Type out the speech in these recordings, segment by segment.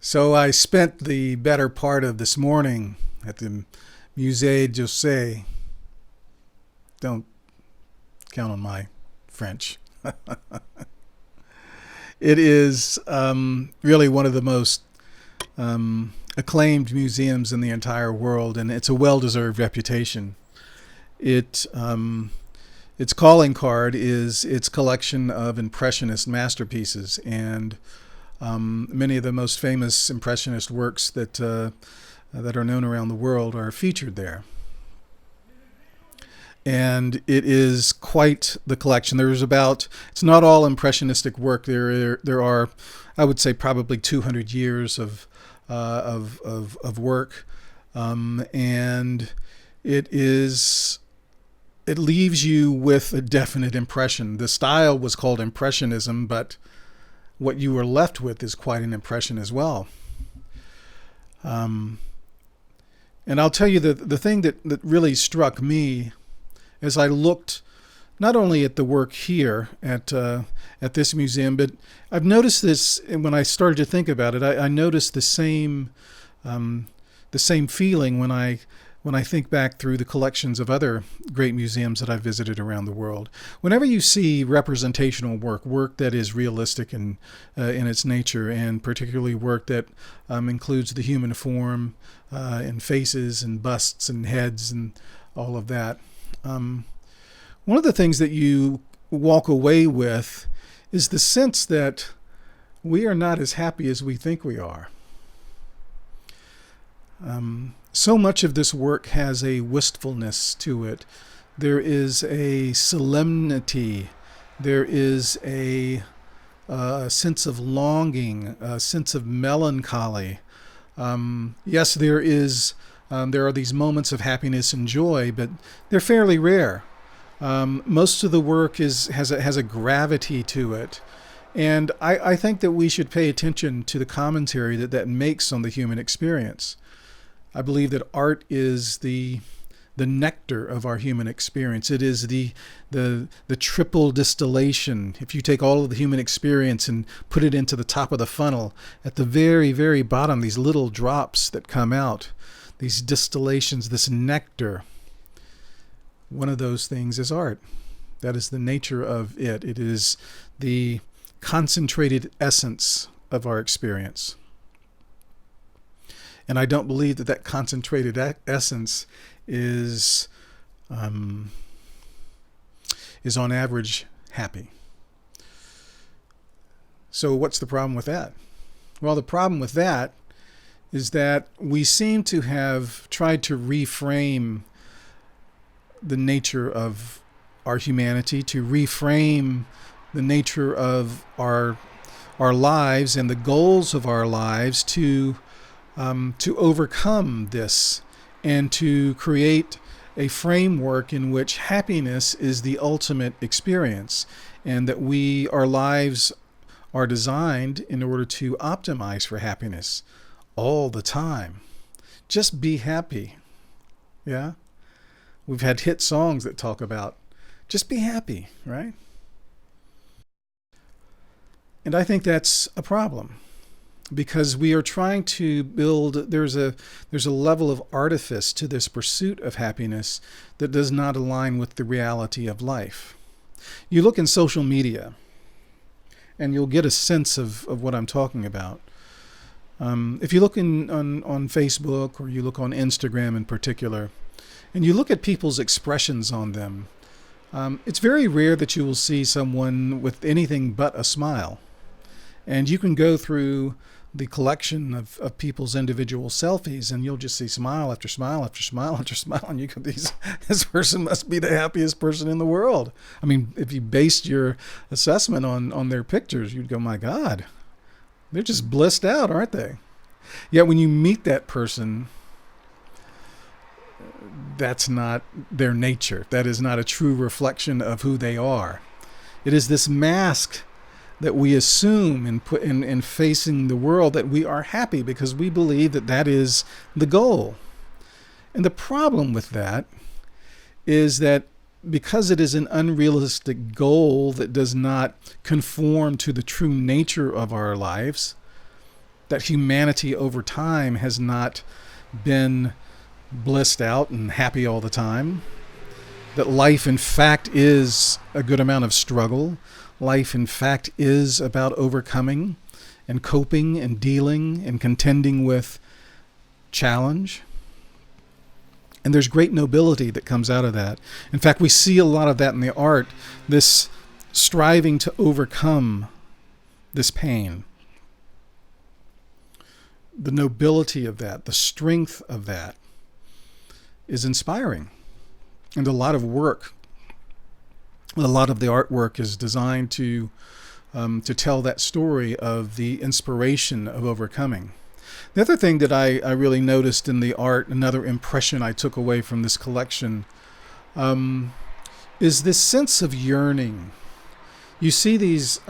So I spent the better part of this morning at the Musée d'Orsay. Don't count on my French. It is really one of the most acclaimed museums in the entire world, and it's a well-deserved reputation. It its calling card is its collection of impressionist masterpieces, and many of the most famous impressionist works that are known around the world are featured there. And it is quite the collection. It's not all impressionistic work. There are, I would say, probably 200 years of work, and it leaves you with a definite impression. The style was called Impressionism, but what you were left with is quite an impression as well. And I'll tell you the thing that really struck me as I looked not only at the work here at this museum, but I've noticed this, and when I started to think about it, I noticed the same feeling when I think back through the collections of other great museums that I've visited around the world. Whenever you see representational work that is realistic in its nature, and particularly work that includes the human form and faces and busts and heads and all of that, one of the things that you walk away with is the sense that we are not as happy as we think we are. So much of this work has a wistfulness to it. There is a solemnity. There is a sense of longing, a sense of melancholy. Yes, there are these moments of happiness and joy, but they're fairly rare. Most of the work has a gravity to it. And I think that we should pay attention to the commentary that makes on the human experience. I believe that art is the nectar of our human experience. It is the triple distillation. If you take all of the human experience and put it into the top of the funnel, at the very, very bottom, these little drops that come out, these distillations, this nectar, one of those things is art. That is the nature of it. It is the concentrated essence of our experience. And I don't believe that concentrated essence is on average happy. So what's the problem with that? Well, the problem with that is that we seem to have tried to reframe the nature of our humanity, to reframe the nature of our lives and the goals of our lives to overcome this and to create a framework in which happiness is the ultimate experience, and that our lives are designed in order to optimize for happiness all the time. Just be happy. Yeah? We've had hit songs that talk about just be happy, right? And I think that's a problem, because we are trying to build, there's a level of artifice to this pursuit of happiness that does not align with the reality of life. You look in social media and you'll get a sense of what I'm talking about. If you look on Facebook, or you look on Instagram in particular, and you look at people's expressions on them, it's very rare that you will see someone with anything but a smile. And you can go through the collection of people's individual selfies, and you'll just see smile after smile after smile after smile, and you go, this person must be the happiest person in the world. I mean, if you based your assessment on their pictures, you'd go, my God, they're just blissed out, aren't they? Yet when you meet that person, that's not their nature. That is not a true reflection of who they are. It is this mask that we assume in facing the world, that we are happy because we believe that is the goal. And the problem with that is that because it is an unrealistic goal that does not conform to the true nature of our lives, that humanity over time has not been blissed out and happy all the time, that life in fact is a good amount of struggle. Life in fact is about overcoming and coping and dealing and contending with challenge. And there's great nobility that comes out of that. In fact, we see a lot of that in the art, this striving to overcome this pain. The nobility of that, the strength of that is inspiring. And a lot of work, a lot of the artwork is designed to tell that story of the inspiration of overcoming. The other thing that I really noticed in the art, another impression I took away from this collection, is this sense of yearning. You see these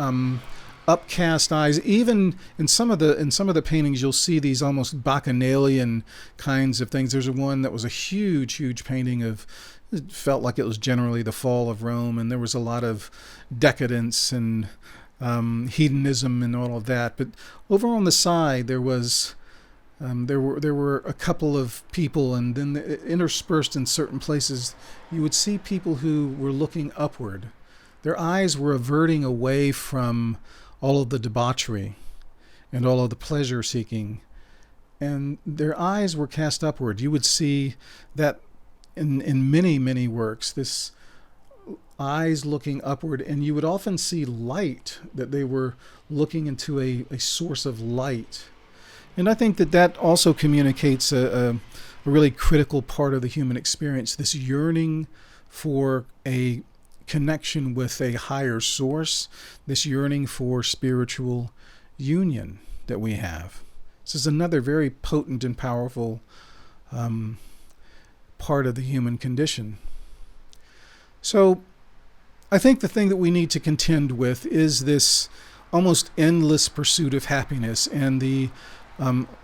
upcast eyes. Even in some of the paintings, you'll see these almost bacchanalian kinds of things. There's one that was a huge painting of. It felt like it was generally the fall of Rome, and there was a lot of decadence and hedonism and all of that. But over on the side, there was there were a couple of people, and then interspersed in certain places, you would see people who were looking upward. Their eyes were averting away from all of the debauchery and all of the pleasure seeking, and their eyes were cast upward. You would see that in many works, this eyes looking upward, and you would often see light, that they were looking into a source of light. And I think that also communicates a really critical part of the human experience, this yearning for a connection with a higher source, this yearning for spiritual union that we have. This is another very potent and powerful part of the human condition. So I think the thing that we need to contend with is this almost endless pursuit of happiness and the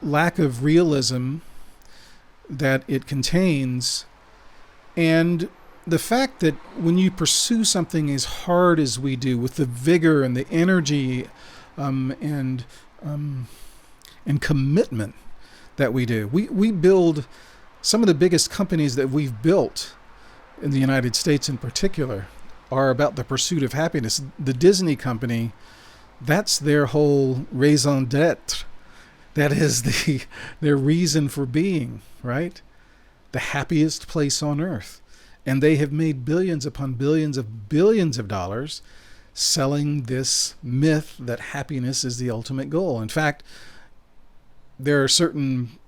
lack of realism that it contains, and the fact that when you pursue something as hard as we do, with the vigor and the energy and commitment that we do, we build some of the biggest companies that we've built in the United States in particular are about the pursuit of happiness. The Disney company, that's their whole raison d'etre. That is their reason for being, right? The happiest place on earth. And they have made billions upon billions of dollars selling this myth that happiness is the ultimate goal. In fact, there are certain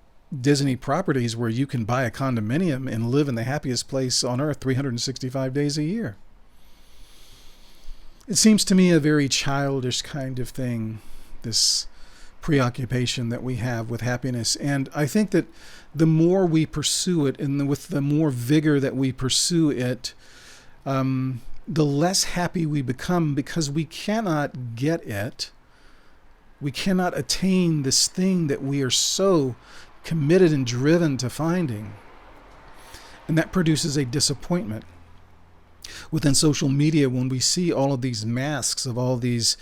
Disney properties where you can buy a condominium and live in the happiest place on earth 365 days a year. It seems to me a very childish kind of thing, this preoccupation that we have with happiness. And I think that the more we pursue it, and with the more vigor that we pursue it, the less happy we become, because we cannot get it. We cannot attain this thing that we are so committed and driven to finding. And that produces a disappointment. Within social media, when we see all of these masks of all these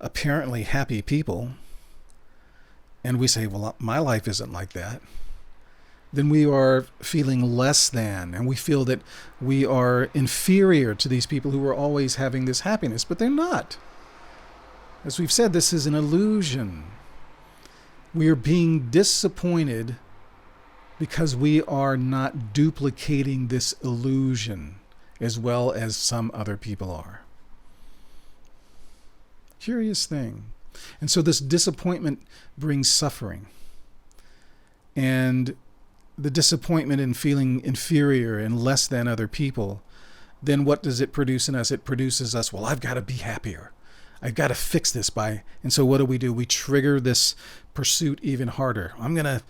apparently happy people, and we say, well, my life isn't like that, then we are feeling less than, and we feel that we are inferior to these people who are always having this happiness, but they're not. As we've said, this is an illusion. We are being disappointed because we are not duplicating this illusion as well as some other people are. Curious thing. And so this disappointment brings suffering. And the disappointment in feeling inferior and less than other people, then what does it produce in us? It produces us, well, I've got to be happier. I've got to fix this and so what do? We trigger this pursuit even harder. I'm going to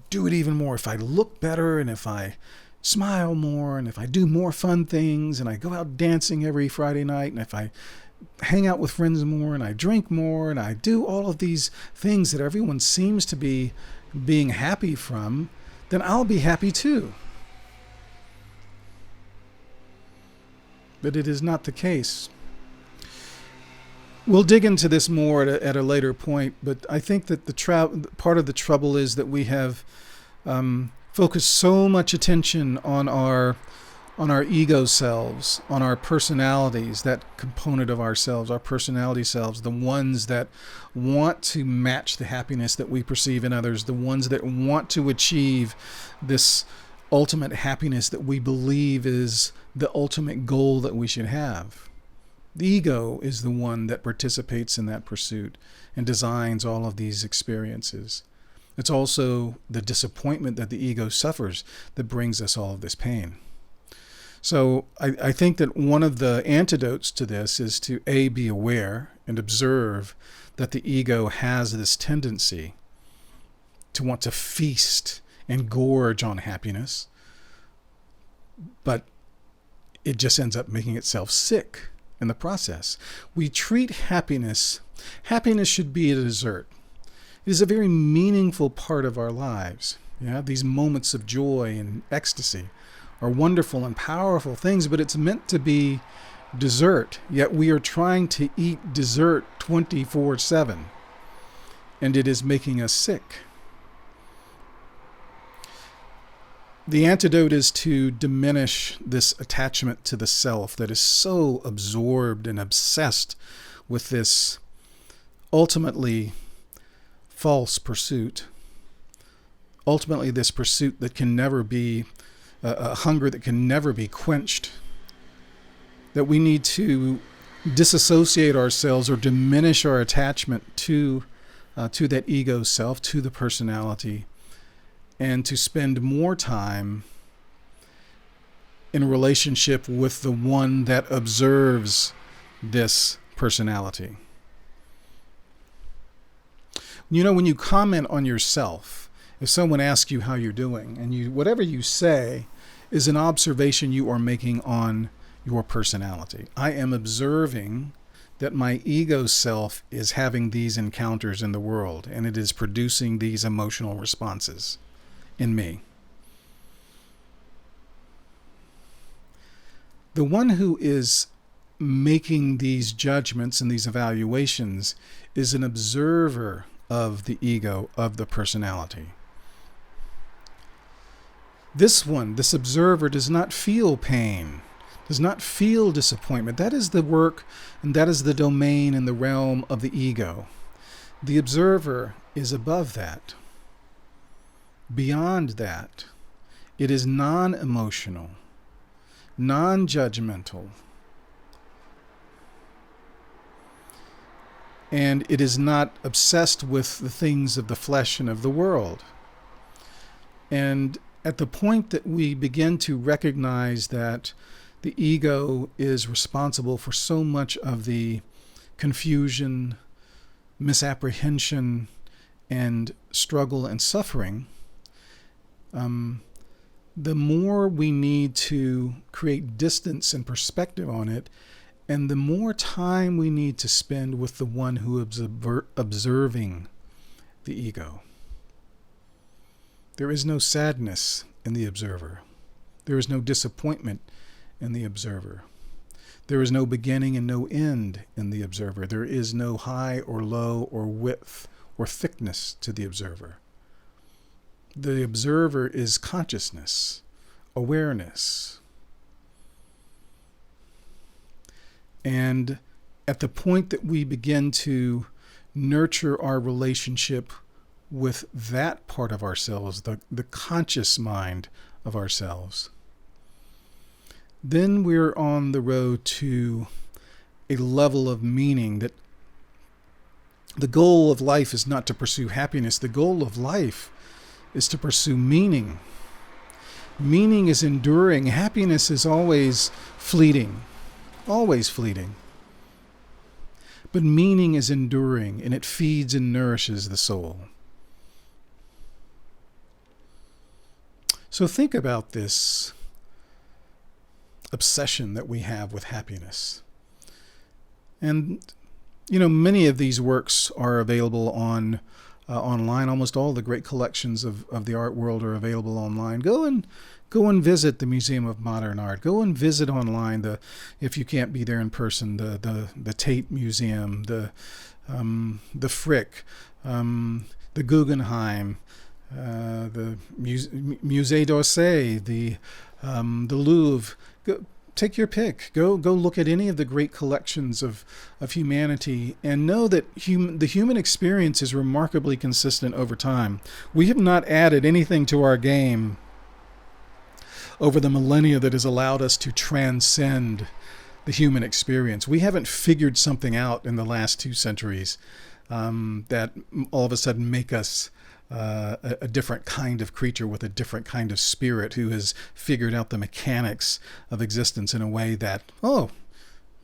do it even more. If I look better, and if I smile more, and if I do more fun things, and I go out dancing every Friday night, and if I hang out with friends more, and I drink more, and I do all of these things that everyone seems to be being happy from, then I'll be happy too. But it is not the case. We'll dig into this more at a later point, but I think that part of the trouble is that we have focused so much attention on our ego selves, on our personalities, that component of ourselves, our personality selves, the ones that want to match the happiness that we perceive in others, the ones that want to achieve this ultimate happiness that we believe is the ultimate goal that we should have. The ego is the one that participates in that pursuit and designs all of these experiences. It's also the disappointment that the ego suffers that brings us all of this pain. So I think that one of the antidotes to this is to be aware and observe that the ego has this tendency to want to feast and gorge on happiness, but it just ends up making itself sick in the process. We treat happiness should be a dessert. It is a very meaningful part of our lives. Yeah, these moments of joy and ecstasy are wonderful and powerful things, but it's meant to be dessert. Yet we are trying to eat dessert 24/7, and it is making us sick. The antidote is to diminish this attachment to the self that is so absorbed and obsessed with this ultimately false pursuit. Ultimately, this pursuit that can never be a hunger that can never be quenched, that we need to disassociate ourselves or diminish our attachment to that ego self, to the personality, and to spend more time in relationship with the one that observes this personality. You know, when you comment on yourself, if someone asks you how you're doing, and whatever you say is an observation you are making on your personality. I am observing that my ego self is having these encounters in the world, and it is producing these emotional responses in me. The one who is making these judgments and these evaluations is an observer of the ego, of the personality. This observer, does not feel pain, does not feel disappointment. That is the work and that is the domain and the realm of the ego. The observer is above that. Beyond that, it is non-emotional, non-judgmental, and it is not obsessed with the things of the flesh and of the world. And at the point that we begin to recognize that the ego is responsible for so much of the confusion, misapprehension, and struggle and suffering, the more we need to create distance and perspective on it, and the more time we need to spend with the one who is observing the ego. There is no sadness in the observer. There is no disappointment in the observer. There is no beginning and no end in the observer. There is no high or low or width or thickness to the observer. The observer is consciousness, awareness. And at the point that we begin to nurture our relationship with that part of ourselves, the conscious mind of ourselves, then we're on the road to a level of meaning that the goal of life is not to pursue happiness. The goal of life is to pursue meaning. Meaning is enduring. Happiness is always fleeting, always fleeting. But meaning is enduring, and it feeds and nourishes the soul. So think about this obsession that we have with happiness. And, many of these works are available on online. Almost all the great collections of the art world are available online. Go and visit the Museum of Modern Art. Go and visit online if you can't be there in person, the Tate Museum, the Frick, the Guggenheim, the Musée d'Orsay, the Louvre. Take your pick. Go look at any of the great collections of humanity, and know that the human experience is remarkably consistent over time. We have not added anything to our game over the millennia that has allowed us to transcend the human experience. We haven't figured something out in the last 2 centuries that all of a sudden make us a different kind of creature with a different kind of spirit who has figured out the mechanics of existence in a way that, oh,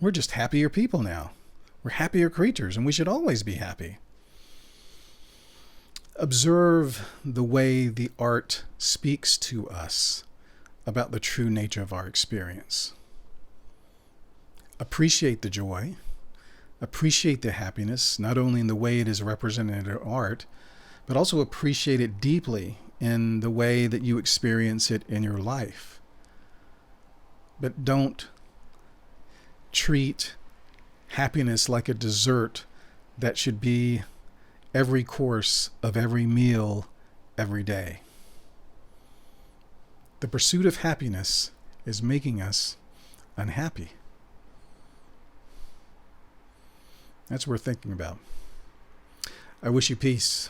we're just happier people now. We're happier creatures, and we should always be happy. Observe the way the art speaks to us about the true nature of our experience. Appreciate the joy. Appreciate the happiness, not only in the way it is represented in art, but also appreciate it deeply in the way that you experience it in your life. But don't treat happiness like a dessert that should be every course of every meal every day. The pursuit of happiness is making us unhappy. That's worth thinking about. I wish you peace.